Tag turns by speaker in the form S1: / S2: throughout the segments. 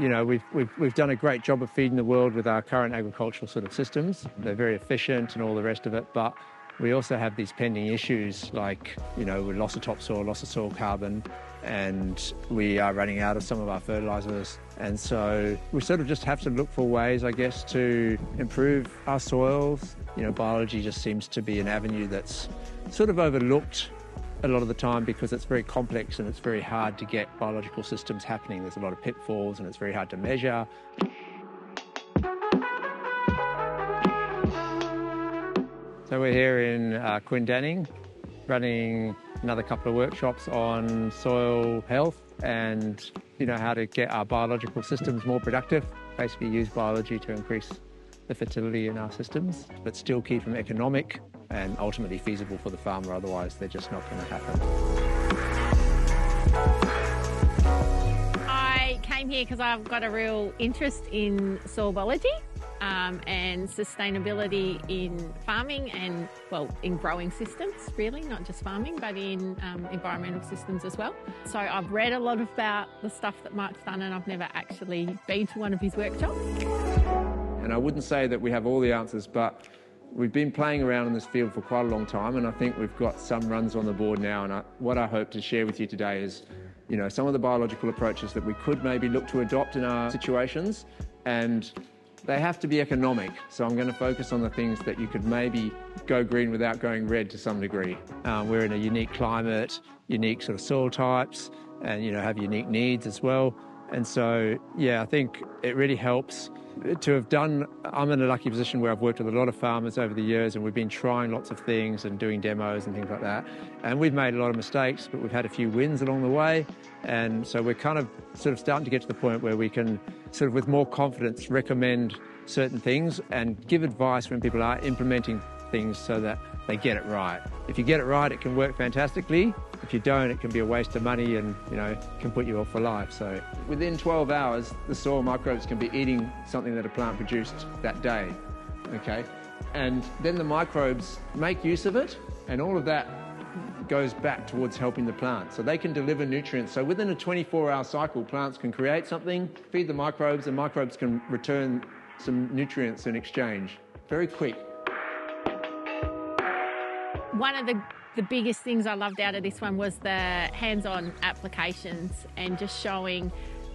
S1: we've done a great job of feeding the world with our current agricultural sort of systems. They're very efficient and all the rest of it, but we also have these pending issues like, with loss of topsoil, loss of soil carbon, and we are running out of some of our fertilisers. And so we sort of just have to look for ways, I guess, to improve our soils. Biology just seems to be an avenue that's sort of overlooked a lot of the time because it's very complex and it's very hard to get biological systems happening. There's a lot of pitfalls and it's very hard to measure. So we're here in Quindanning, running another couple of workshops on soil health and how to get our biological systems more productive. Basically use biology to increase the fertility in our systems, but still keep them economic and ultimately feasible for the farmer, otherwise they're just not going to happen.
S2: I came here because I've got a real interest in soil biology and sustainability in farming and, in growing systems, really, not just farming, but in environmental systems as well. So I've read a lot about the stuff that Mark's done and I've never actually been to one of his workshops.
S1: And I wouldn't say that we have all the answers, but we've been playing around in this field for quite a long time, and I think we've got some runs on the board now. And what I hope to share with you today is, some of the biological approaches that we could maybe look to adopt in our situations, and they have to be economic. So I'm going to focus on the things that you could maybe go green without going red to some degree. We're in a unique climate, unique sort of soil types, and have unique needs as well. And so, I think it really helps to have done. I'm in a lucky position where I've worked with a lot of farmers over the years, and we've been trying lots of things and doing demos and things like that. And we've made a lot of mistakes, but we've had a few wins along the way. And so we're kind of sort of starting to get to the point where we can sort of with more confidence recommend certain things and give advice when people are implementing things so that they get it right. If you get it right, it can work fantastically. If you don't, it can be a waste of money and, can put you off for life. So within 12 hours, the soil microbes can be eating something that a plant produced that day, okay? And then the microbes make use of it, and all of that goes back towards helping the plant. So they can deliver nutrients. So within a 24-hour cycle, plants can create something, feed the microbes, and microbes can return some nutrients in exchange. Very quick.
S2: One of the biggest things I loved out of this one was the hands-on applications and just showing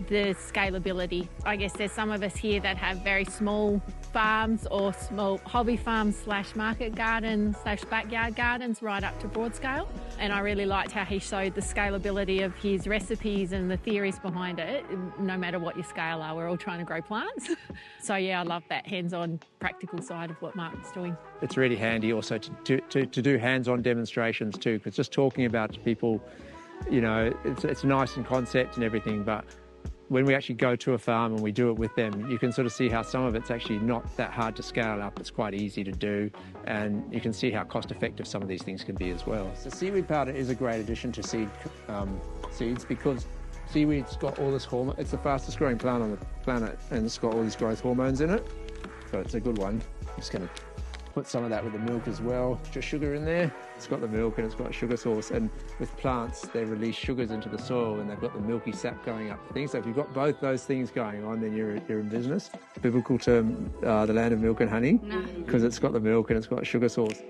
S2: the scalability. I guess there's some of us here that have very small farms or small hobby farms / market gardens / backyard gardens right up to broad scale. And I really liked how he showed the scalability of his recipes and the theories behind it. No matter what your scale are, we're all trying to grow plants. So I love that hands-on practical side of what Mark's doing.
S1: It's really handy also to do hands-on demonstrations too, because just talking about to people, it's nice in concept and everything, but when we actually go to a farm and we do it with them, you can sort of see how some of it's actually not that hard to scale up. It's quite easy to do, and you can see how cost-effective some of these things can be as well. So seaweed powder is a great addition to seeds because seaweed's got all this hormone. It's the fastest growing plant on the planet, and it's got all these growth hormones in it, so it's a good one. I'm just going to put some of that with the milk as well. Just sugar in there. It's got the milk and it's got sugar source. And with plants, they release sugars into the soil and they've got the milky sap going up the thing. So if you've got both those things going on, then you're in business. The biblical term, the land of milk and honey, because it's got the milk and it's got sugar source.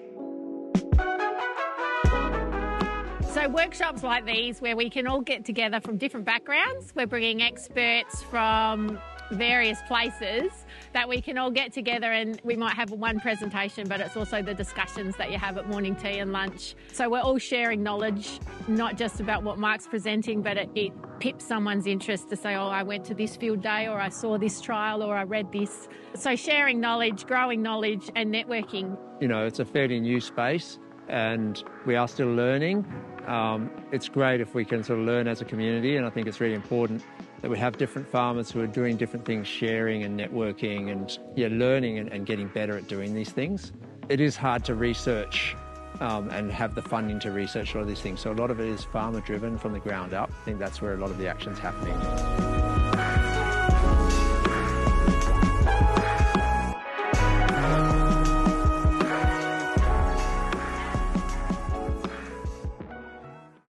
S2: So workshops like these where we can all get together from different backgrounds, we're bringing experts from various places that we can all get together, and we might have one presentation, but it's also the discussions that you have at morning tea and lunch. So we're all sharing knowledge, not just about what Mark's presenting, but it pips someone's interest to say, oh, I went to this field day, or I saw this trial, or I read this. So sharing knowledge, growing knowledge and networking.
S1: It's a fairly new space and we are still learning. It's great if we can sort of learn as a community, and I think it's really important that we have different farmers who are doing different things, sharing and networking and learning and getting better at doing these things. It is hard to research and have the funding to research a lot of these things. So a lot of it is farmer driven from the ground up. I think that's where a lot of the action's happening.